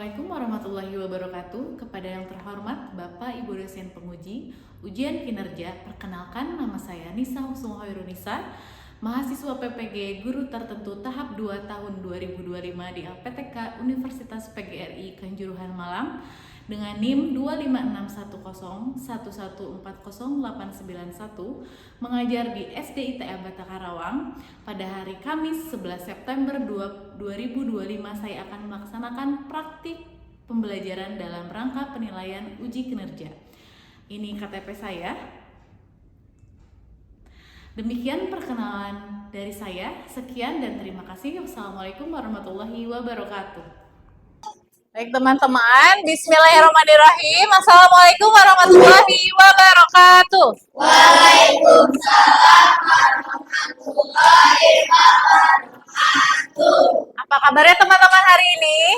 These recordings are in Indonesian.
Assalamualaikum warahmatullahi wabarakatuh. Kepada yang terhormat Bapak Ibu dosen penguji ujian kinerja, perkenalkan nama saya Nisa Husnul Hoirunisa, mahasiswa PPG Guru Tertentu tahap 2 tahun 2025 di LPTK Universitas PGRI Kanjuruhan Malang dengan NIM 2561011408991 mengajar di SDITA Bata Karawang. Pada hari Kamis 11 September 2025 saya akan melaksanakan praktik pembelajaran dalam rangka penilaian uji kinerja. Ini KTP saya. Demikian perkenalan dari saya. Sekian dan terima kasih. Wassalamualaikum warahmatullahi wabarakatuh. Baik teman-teman, bismillahirrahmanirrahim. Assalamualaikum warahmatullahi wabarakatuh. Waalaikumsalam warahmatullahi wabarakatuh. Apa kabarnya teman-teman hari ini?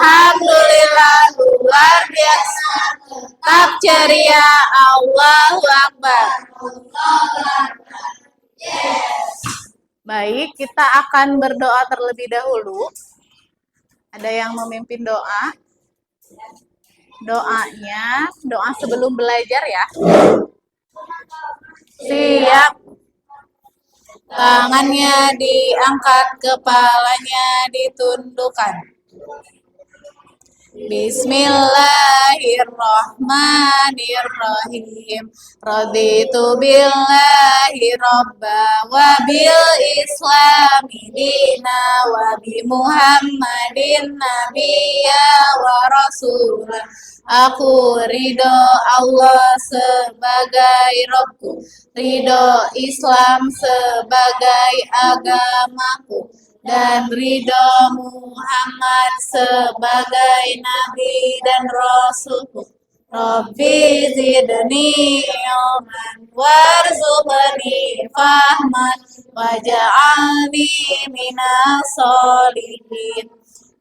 Alhamdulillah luar biasa. Tetap ceria, Allahu Akbar. Baik, kita akan berdoa terlebih dahulu. Ada yang memimpin doa. Doanya, doa sebelum belajar ya. Siap. Tangannya diangkat, kepalanya ditundukkan. Bismillahirrahmanirrahim. Raditu billahi robba wa bil islami dina wa bi muhammadin nabiyya wa rasulah. Aku ridho Allah sebagai Robku, ridho Islam sebagai agamaku, dan ridho Muhammad sebagai Nabi dan Rasulku. Rabbi zidni ilman warzuqni fahman waj'alni minas sholihin.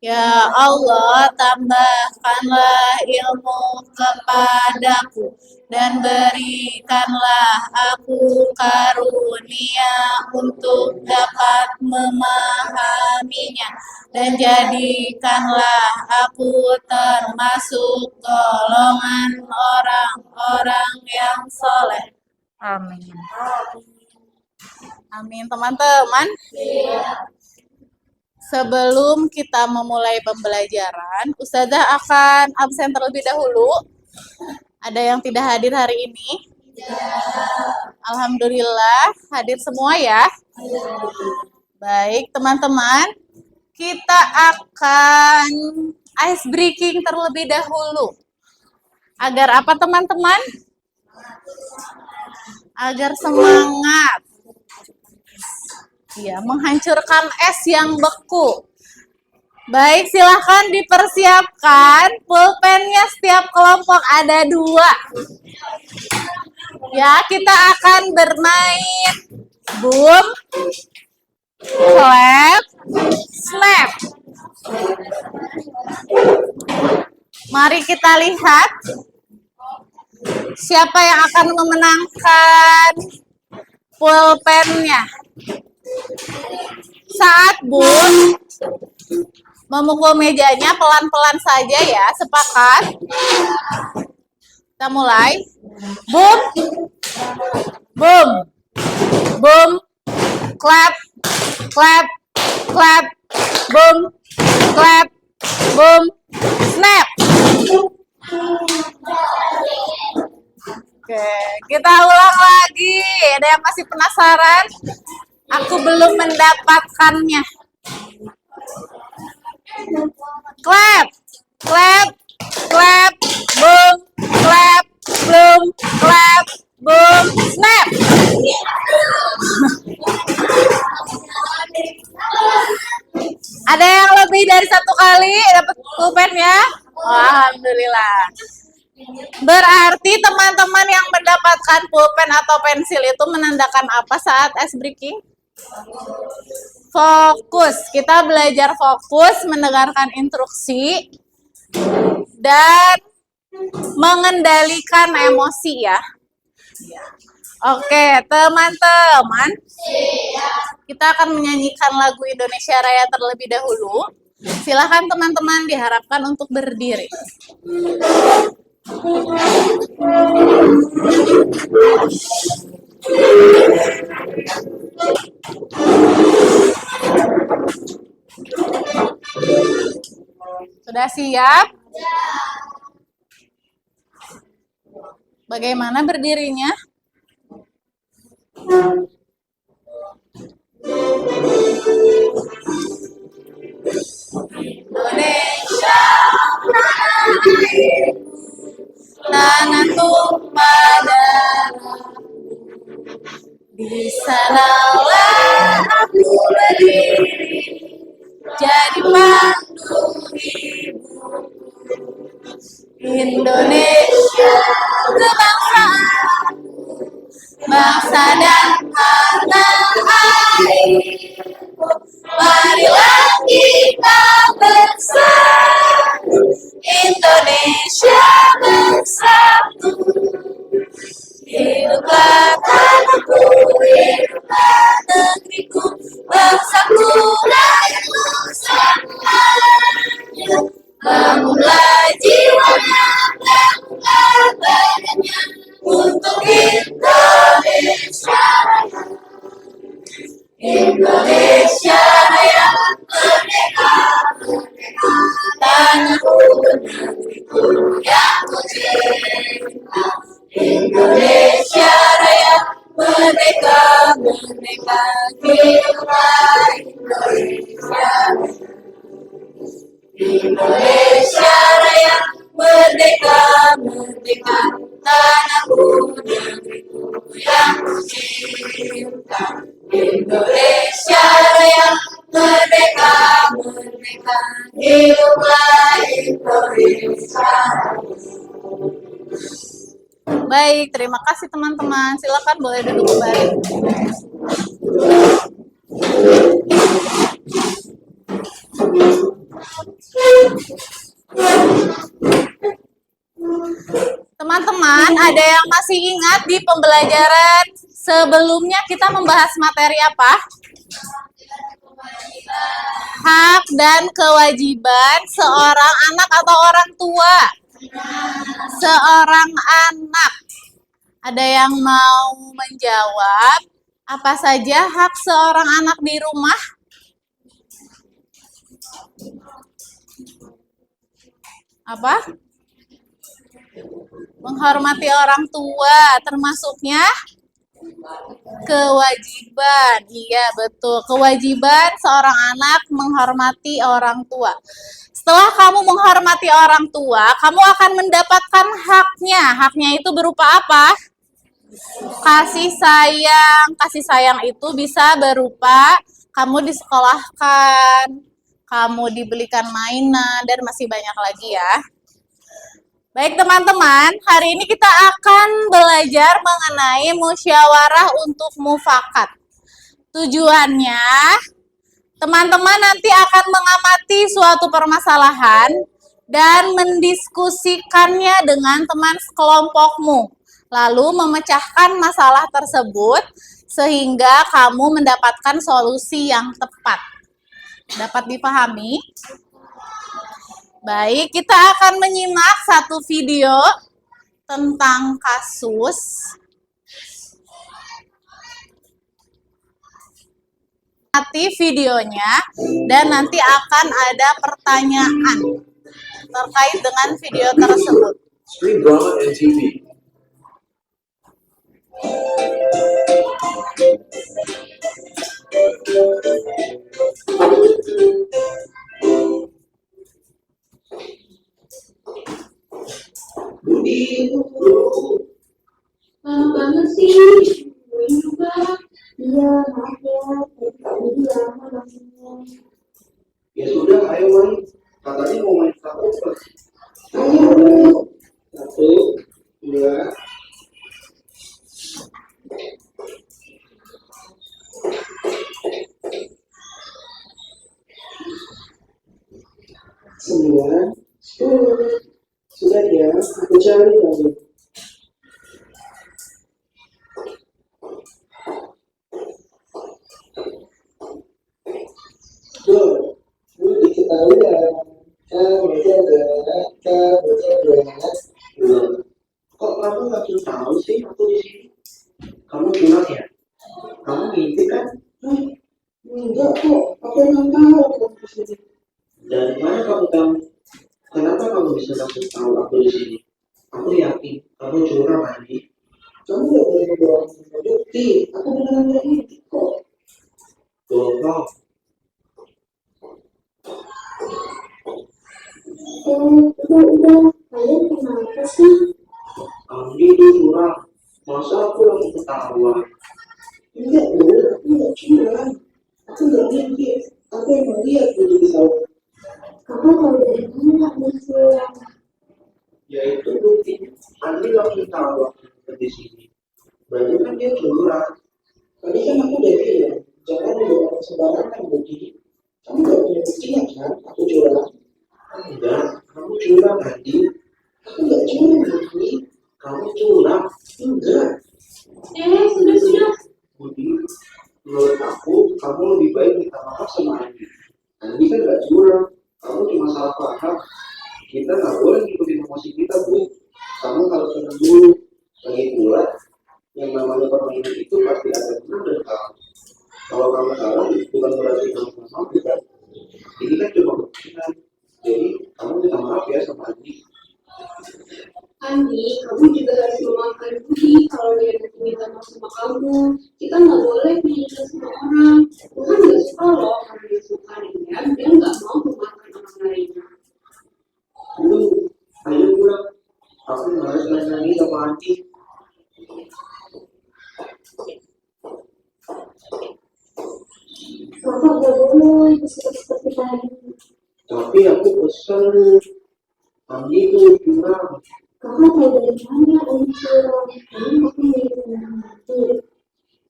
Ya Allah, tambahkanlah ilmu kepadaku dan berikanlah aku karunia untuk dapat memahaminya, dan jadikanlah aku termasuk golongan orang-orang yang soleh. Amin. Amin teman-teman. Sebelum kita memulai pembelajaran, Ustazah akan absen terlebih dahulu. Ada yang tidak hadir hari ini? Alhamdulillah, hadir semua ya. Baik, teman-teman. Kita akan ice breaking terlebih dahulu. Agar apa, teman-teman? Agar semangat. Ya, menghancurkan es yang beku. Baik, silahkan dipersiapkan. Pulpennya setiap kelompok ada 2. Ya, kita akan bermain boom, clap, snap. Mari kita lihat siapa yang akan memenangkan pulpennya. Saat boom, memukul mejanya pelan-pelan saja ya, sepakat? Kita mulai. Boom, boom, boom, clap, clap, clap, boom, clap, boom, snap. Oke, kita ulang lagi. Ada yang masih penasaran? Aku belum mendapatkannya. Clap, clap, clap, boom, clap, boom, clap, boom, snap. Ada yang lebih dari 1 kali dapat pulpen ya? Alhamdulillah. Berarti teman-teman yang mendapatkan pulpen atau pensil itu menandakan apa saat ice breaking? Fokus. Kita belajar fokus, mendengarkan instruksi, dan mengendalikan emosi ya. Oke, teman-teman. Kita akan menyanyikan lagu Indonesia Raya terlebih dahulu. Silakan teman-teman diharapkan untuk berdiri. Sudah siap? Bagaimana berdirinya? Indonesia, tanah tumpah darah. Di sanalah aku berdiri, jadi pandu hidup. Indonesia kebangsaan, bangsa dan tanah air. Marilah kita bersatu, Indonesia bersatu. Hiduplah tanahku, hiduplah negeriku, bangsaku rakyat semuanya. Bangunlah jiwanya, bangunlah badannya, untuk Indonesia Raya. Indonesia Raya, merdeka, merdeka, tanahku negeriku yang ku cinta. Indonesia Raya, merdeka, merdeka, hiduplah Indonesia. Indonesia Raya, merdeka, merdeka, tanahku negeriku yang ku cinta. Indonesia Raya, merdeka, merdeka, hiduplah Indonesia. Baik, terima kasih teman-teman. Silakan boleh duduk kembali. Teman-teman, ada yang masih ingat di pembelajaran sebelumnya kita membahas materi apa? Hak dan kewajiban seorang anak atau orang tua. Seorang anak. Ada yang mau menjawab? Apa saja hak seorang anak di rumah? Apa? Menghormati orang tua, termasuknya kewajiban. Iya, betul. Kewajiban seorang anak menghormati orang tua. Setelah kamu menghormati orang tua, kamu akan mendapatkan haknya. Haknya itu berupa apa? Kasih sayang. Kasih sayang itu bisa berupa kamu disekolahkan, kamu dibelikan mainan, dan masih banyak lagi ya. Baik teman-teman, hari ini kita akan belajar mengenai musyawarah untuk mufakat. Tujuannya, teman-teman nanti akan mengamati suatu permasalahan dan mendiskusikannya dengan teman sekelompokmu. Lalu memecahkan masalah tersebut sehingga kamu mendapatkan solusi yang tepat. Dapat dipahami? Baik, kita akan menyimak satu video tentang kasus. Nanti videonya dan nanti akan ada pertanyaan terkait dengan video tersebut. Stream drama and TV. Lama banget sih, gue juga. Iya, maaf ya, tadi lama maksudnya. Ya sudah, ayo main. Katanya mau main satu. Ayo. 1, 2. Sembilan, 10. Sudah ya, aku cari lagi. Ini diketahui tahu aku di sini. Dari mana kamu tahu? Kenapa kamu bisa dapat tahu aku di sini? Aku yakin kamu curang, Andi. Kamu nggak boleh berbohong tanpa bukti. Aku beneran nggak ingin kok. Bohong. Udah. Kalian kenapa sih? Andi itu curang. Masa aku lagi ketahuan? Enggak, Bu. Aku nggak curang. Aku nggak mimpi. Aku emang lihat dulu di sawah. Kamu tahu dari mana aku curang? Ya itu bukti. Andi lagi ketahuan di sini. Berarti kan dia curang. Tadi kan aku udah bilang, jangan dibawa sembarangan bukti. Kamu nggak punya buktinya kan? Aku curang. Enggak, kamu curang, Andi. Aku nggak curang, Budi. Kamu curang. Enggak. Sudah. Budi, menurut aku, kamu lebih baik minta maaf sama Andi. Andi kan gak curang. Kamu cuma salah paham. Kita gak boleh ngikutin emosi kita, Bu. Kamu harus tenang dulu. Lagi pula, yang namanya permainan itu pasti ada benar dan salah. Kalau kamu salah, bukan berarti kamu salah, bukan. Ini kan cuma kepentingan. Jadi, kamu minta maaf ya sama Andi. Andi, kamu juga harus memaafkan Budi kalau dia nanti minta maaf sama kamu. Kita nggak boleh menyindir sama orang. Tuhan nggak suka loh orang yang suka dia, dia nggak mau memaafkan orang lainnya. Lu, ayo pulang. Aku harus nanya sama Andi. Kakak nggak boleh bersikap seperti tadi. Tapi aku pesan, Andi itu curang. Kakak tahu dari mana Andi curang? Kamu pakai yang mati.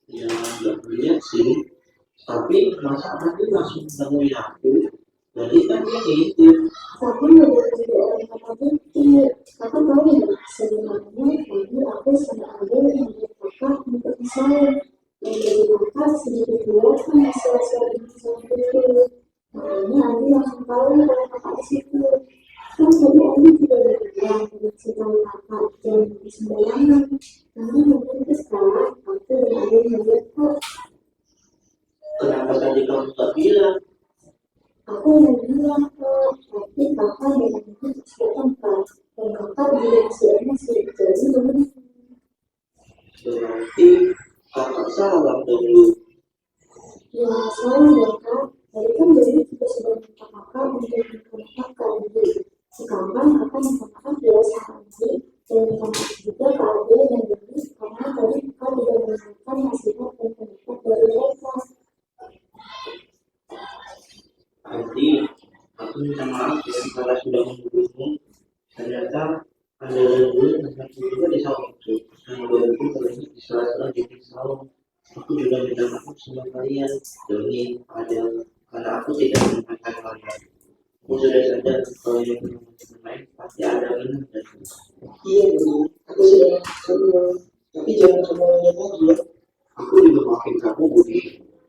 Ya, nggak lihat sih. Tapi masa Andi langsung nemuin aku. Jadi kan dia itu. Kakak nggak boleh jadi orang kata bukti. Kakak tahu nggak sebenarnya tadi aku sama Ade yang kakak untuk saya. Yang dari kakak sedikit buat kan masalah itu. Makanya Andi langsung tahu kalau kakak di situ. Kan tadi Andi juga udah bilang kasih tahu kakak jangan sembarangan. Karena mungkin sekarang aku dan Ade melihat kok. Kenapa tadi kamu tak bilang? Aku yang bilang kok, tapi kakak dengan itu sudah tempat. Dan kakak juga masih jadi belum. Berarti kakak salah dulu. Ya, salah ya kak. Tadi kan jadi juga sudah minta kakak untuk minta maaf ke Andi. Sekarang kakak minta maaf ya sama Andi. Dan minta maaf juga ke Ade dan Dini karena tadi kakak tidak mendengarkan nasihat dan pendapat dari mereka. Andi, aku minta maaf ya karena sudah membunuhmu. Ternyata ada gangguan dan aku juga di sawah itu. Dan gangguan terlihat di sela-sela dinding sawah. Aku juga minta maaf sama kalian, Doni, Adel, karena aku tidak mendengarkan kalian. Aku sudah sadar kalau yang teman-teman lain pasti ada benar dan Iya, Bu. Aku sudah semua. Tapi jangan semuanya lagi ya. aku juga maafin kamu, Budi.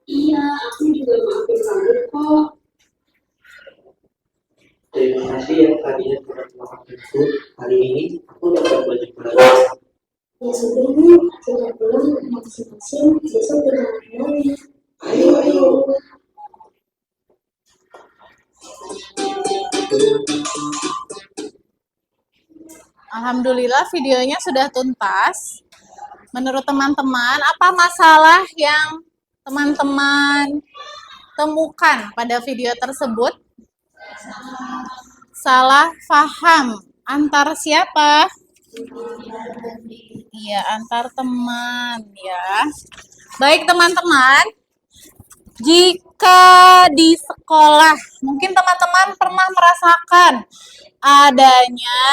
Iya, aku juga maafin kamu kok. Terima kasih ya kalian telah memaafkanku. Hari ini aku dapat banyak pelajaran. Ya sudah Bu, kita pulang masing-masing. Besok kita lagi. Ayo. Alhamdulillah videonya sudah tuntas. Menurut teman-teman, apa masalah yang teman-teman temukan pada video tersebut? Salah paham antar siapa? Iya, antar teman ya. Baik teman-teman, jika di sekolah mungkin teman-teman pernah merasakan adanya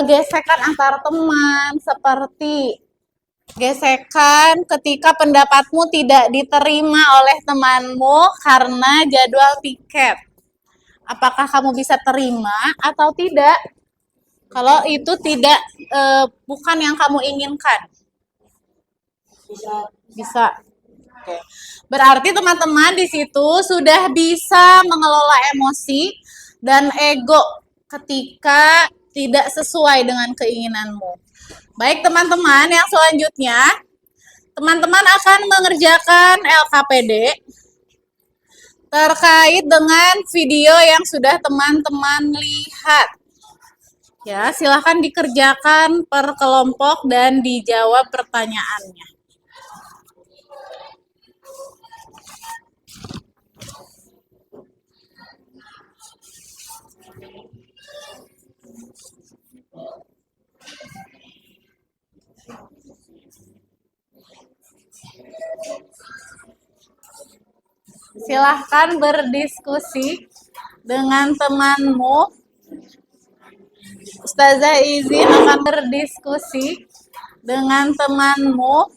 gesekan antar teman, seperti gesekan ketika pendapatmu tidak diterima oleh temanmu karena jadwal tiket. Apakah kamu bisa terima atau tidak? Kalau itu tidak bukan yang kamu inginkan. Bisa. Oke. Berarti teman-teman di situ sudah bisa mengelola emosi dan ego ketika tidak sesuai dengan keinginanmu. Baik teman-teman, yang selanjutnya teman-teman akan mengerjakan LKPD. terkait dengan video yang sudah teman-teman lihat. Ya, silahkan dikerjakan per kelompok dan dijawab pertanyaannya. Silahkan berdiskusi dengan temanmu. Ustazah izin akan berdiskusi dengan temanmu.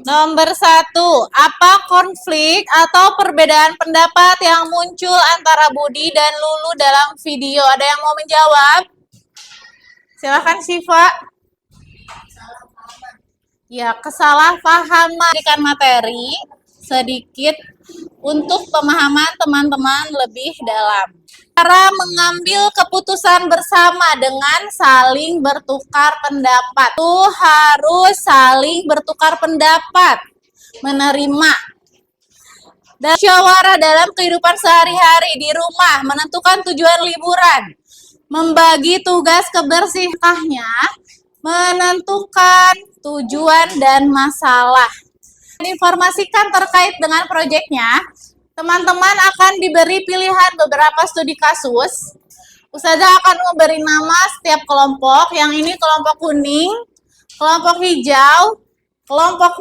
Nomor 1, apa konflik atau perbedaan pendapat yang muncul antara Budi dan Lulu dalam video? Ada yang mau menjawab? Silahkan Syifa. Ya, kesalahpahaman materi sedikit untuk pemahaman teman-teman lebih dalam. Cara mengambil keputusan bersama dengan saling bertukar pendapat. Itu harus saling bertukar pendapat, menerima. Dan musyawarah dalam kehidupan sehari-hari di rumah, menentukan tujuan liburan, membagi tugas kebersihannya, menentukan tujuan dan masalah. Informasikan terkait dengan proyeknya, teman-teman akan diberi pilihan beberapa studi kasus. Ustazah akan memberi nama setiap kelompok. Yang ini kelompok kuning, kelompok hijau, kelompok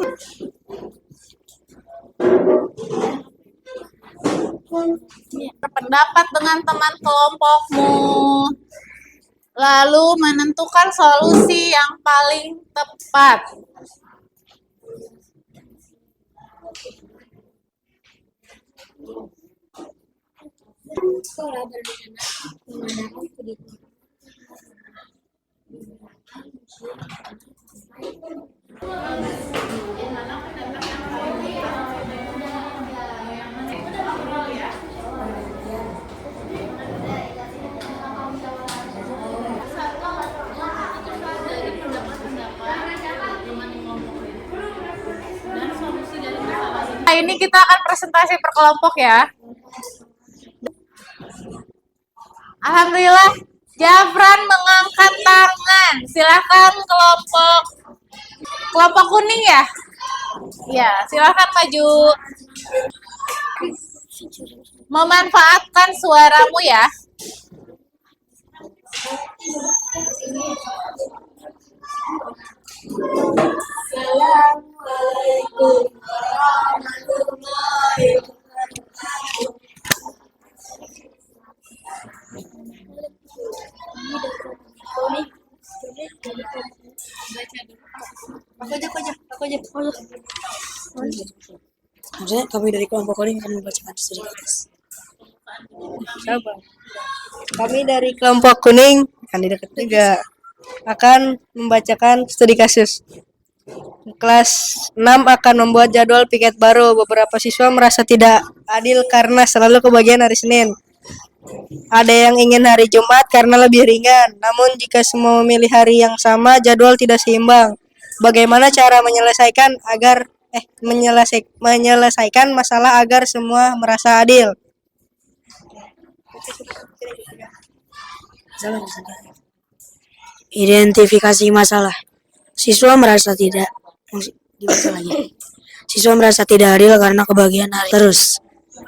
berpendapat dengan teman kelompokmu. Lalu menentukan solusi yang paling tepat. Sekolah berencana mengadakan studi Nah, ini kita akan presentasi per kelompok ya. Alhamdulillah, Jafran mengangkat tangan. Silakan kelompok kuning ya. Ya, silakan maju. Memanfaatkan suaramu ya. Assalamualaikum warahmatullahi wabarakatuh. Aku aja. Maksudnya kami dari kelompok kuning akan membacakan studi kasus. Sabar. Kami dari kelompok kuning, kandidat ketiga, akan membacakan studi kasus. Kelas 6 akan membuat jadwal piket baru. Beberapa siswa merasa tidak adil karena selalu kebagian hari Senin. Ada yang ingin hari Jumat karena lebih ringan. Namun jika semua memilih hari yang sama, jadwal tidak seimbang. Bagaimana cara menyelesaikan masalah agar semua merasa adil? Identifikasi masalah. Siswa merasa tidak adil karena kebagian hari. Terus,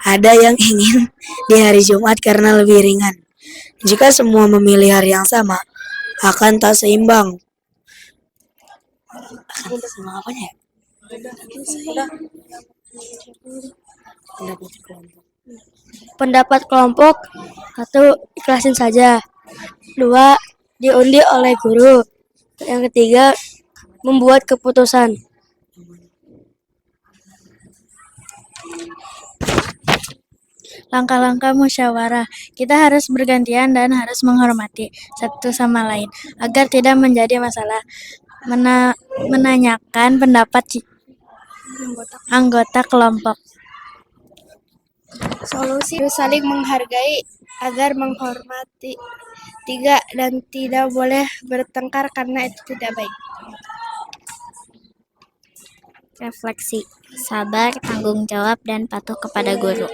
ada yang ingin di hari Jumat karena lebih ringan. Jika semua memilih hari yang sama, akan tak seimbang. Apanya ya? Pendapat kelompok 1, ikhlasin saja. 2, diundi oleh guru. Yang ketiga, membuat keputusan. Langkah-langkah musyawarah. Kita harus bergantian dan harus menghormati satu sama lain agar tidak menjadi masalah. Menanyakan pendapat anggota kelompok. Solusi saling menghargai agar menghormati. 3, dan tidak boleh bertengkar karena itu tidak baik. refleksi, sabar, tanggung jawab, dan patuh kepada guru.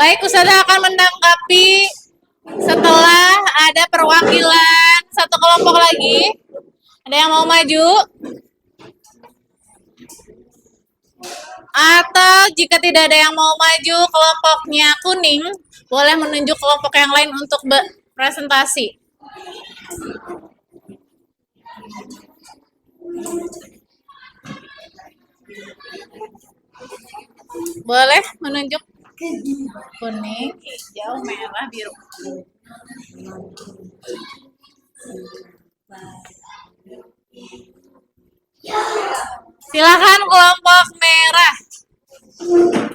Baik, Ustazah akan menanggapi setelah ada perwakilan satu kelompok lagi. Ada yang mau maju? Atau jika tidak ada yang mau maju, kelompoknya kuning, boleh menunjuk kelompok yang lain untuk presentasi. Boleh menunjuk kuning, hijau, merah, biru. Silakan kelompok merah.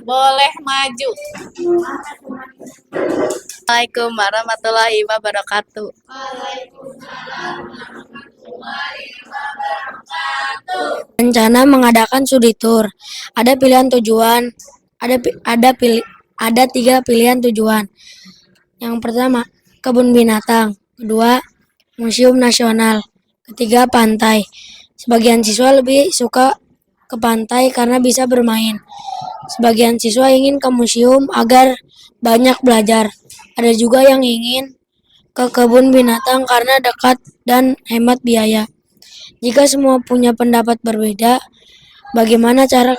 Boleh maju. Assalamualaikum warahmatullahi wabarakatuh. Rencana mengadakan studi tour. Ada pilihan tujuan. Ada 3 pilihan tujuan. Yang pertama, kebun binatang. Kedua, museum nasional. Ketiga, pantai. Sebagian siswa lebih suka ke pantai karena bisa bermain. Sebagian siswa ingin ke museum agar banyak belajar. Ada juga yang ingin ke kebun binatang karena dekat dan hemat biaya. Jika semua punya pendapat berbeda, bagaimana cara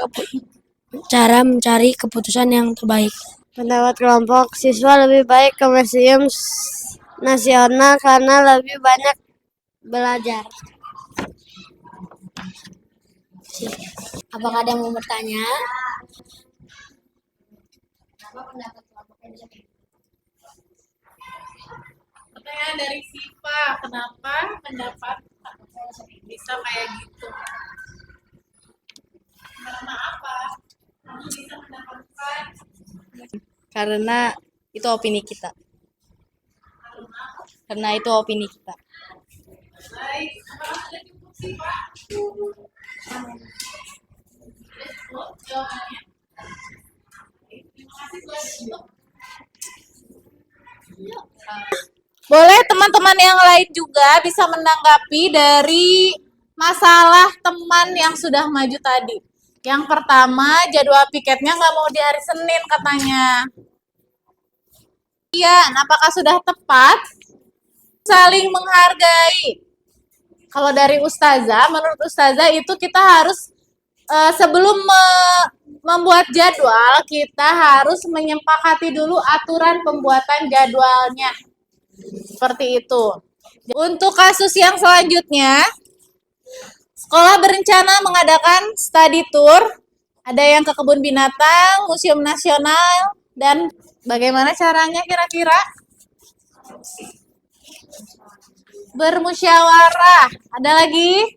mencari keputusan yang terbaik? Pendapat kelompok siswa lebih baik ke museum nasional karena lebih banyak belajar. Apakah ada yang mau bertanya? Pertanyaan dari Siva, kenapa pendapat bisa kayak gitu? Karena apa? Kamu bisa mendapatkan Karena itu opini kita. Karena itu opini kita. baik. Apakah sudah cukup Siva? Cukup jawabannya. Terima kasih sudah cukup. Boleh teman-teman yang lain juga bisa menanggapi dari masalah teman yang sudah maju tadi. Yang pertama, jadwal piketnya nggak mau di hari Senin katanya. Iya, apakah sudah tepat? Saling menghargai. Kalau dari Ustazah, menurut Ustazah itu kita harus sebelum membuat jadwal, kita harus menyepakati dulu aturan pembuatan jadwalnya. Seperti itu. Untuk kasus yang selanjutnya, sekolah berencana mengadakan study tour. Ada yang ke kebun binatang, museum nasional, dan bagaimana caranya kira-kira? Bermusyawarah. Ada lagi?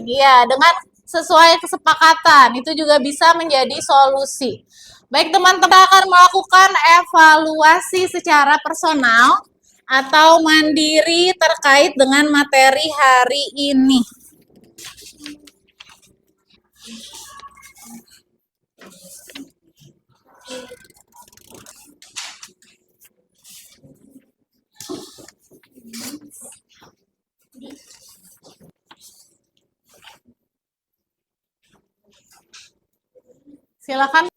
Ya, dengan sesuai kesepakatan. Itu juga bisa menjadi solusi. Baik, teman-teman akan melakukan evaluasi secara personal atau mandiri terkait dengan materi hari ini. Silakan.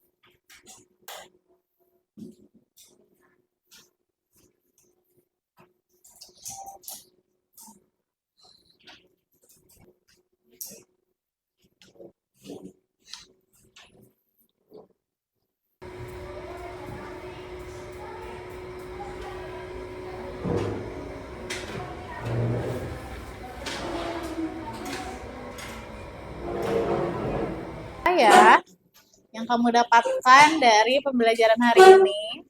Ya, yang kamu dapatkan dari pembelajaran hari ini.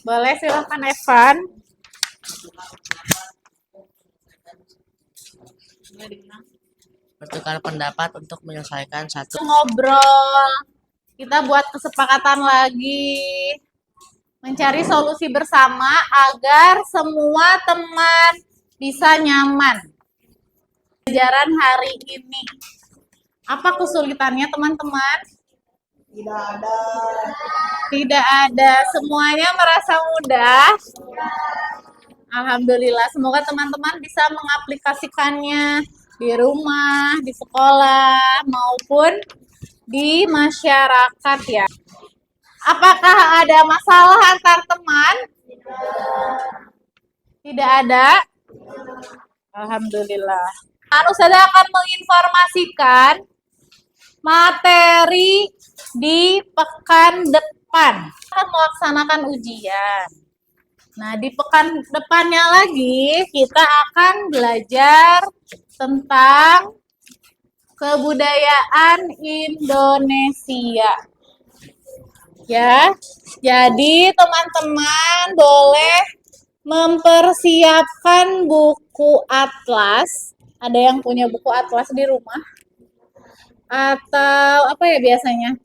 Boleh silakan Evan. bertukar pendapat untuk menyelesaikan satu. Ngobrol, kita buat kesepakatan lagi, mencari solusi bersama agar semua teman bisa nyaman. Pelajaran hari ini, apa kesulitannya teman-teman? Tidak ada, semuanya merasa mudah. Alhamdulillah, semoga teman-teman bisa mengaplikasikannya di rumah, di sekolah, maupun di masyarakat ya. Apakah ada masalah antar teman? Tidak ada? Alhamdulillah. Saya akan menginformasikan materi di pekan depan. Kita akan melaksanakan ujian. Nah, di pekan depannya lagi kita akan belajar tentang kebudayaan Indonesia. Ya, jadi teman-teman boleh mempersiapkan buku atlas. Ada yang punya buku atlas di rumah? Atau apa ya biasanya?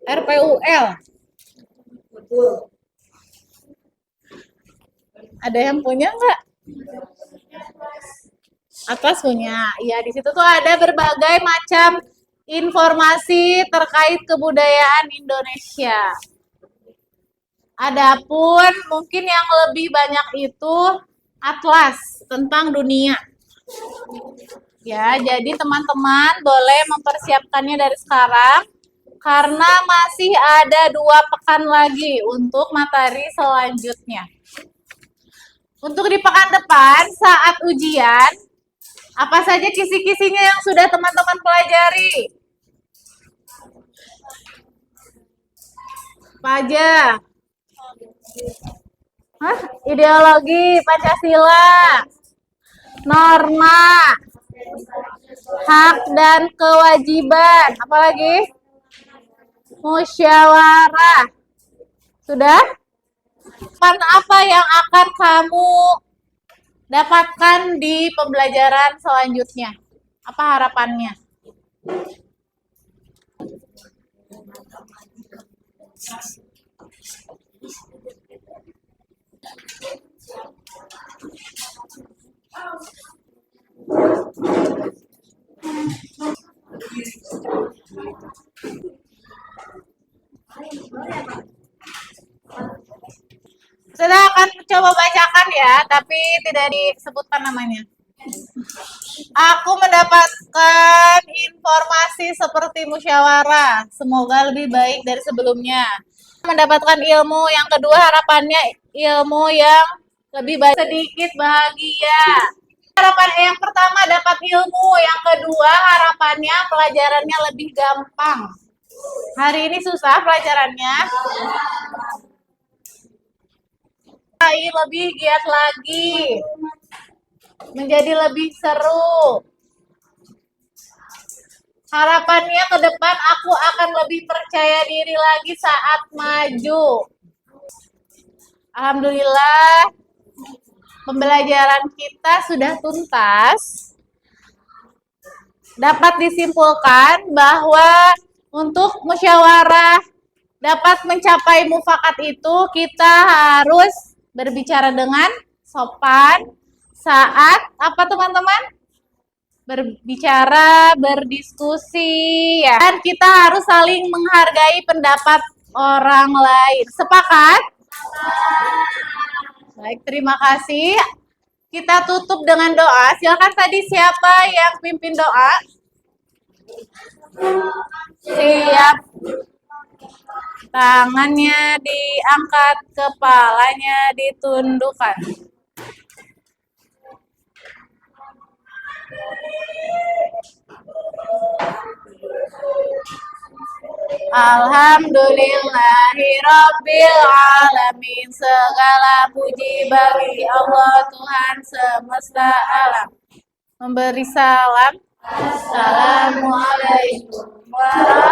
RPUL. Ada yang punya nggak? Atlas punya. Ya, di situ tuh ada berbagai macam informasi terkait kebudayaan Indonesia. Adapun mungkin yang lebih banyak itu atlas tentang dunia. Ya, jadi teman-teman boleh mempersiapkannya dari sekarang karena masih ada 2 pekan lagi untuk materi selanjutnya. Untuk di pekan depan saat ujian, apa saja kisi-kisinya yang sudah teman-teman pelajari? Apa aja? Ideologi Pancasila, norma, hak dan kewajiban, apalagi? Musyawarah. Sudah? Apa yang akan kamu dapatkan di pembelajaran selanjutnya? Apa harapannya? Saya akan coba bacakan ya, tapi tidak disebutkan namanya. Aku mendapatkan informasi seperti musyawarah. Semoga lebih baik dari sebelumnya. Mendapatkan ilmu. Yang kedua harapannya ilmu yang lebih baik. Sedikit bahagia. Harapan yang pertama dapat ilmu. Yang kedua harapannya pelajarannya lebih gampang. Hari ini susah pelajarannya. Lebih giat lagi, menjadi lebih seru. Harapannya ke depan aku akan lebih percaya diri lagi saat maju. Alhamdulillah, pembelajaran kita sudah tuntas. Dapat disimpulkan bahwa untuk musyawarah dapat mencapai mufakat itu kita harus berbicara dengan sopan saat apa teman-teman? Berbicara, berdiskusi ya. Dan kita harus saling menghargai pendapat orang lain. Sepakat? Baik, terima kasih. Kita tutup dengan doa. Silakan tadi siapa yang pimpin doa? Siap. Tangannya diangkat, kepalanya ditundukkan. Alhamdulillahirabbil alamin. Segala puji bagi Allah Tuhan semesta alam. Memberi salam. Assalamualaikum warahmatullahi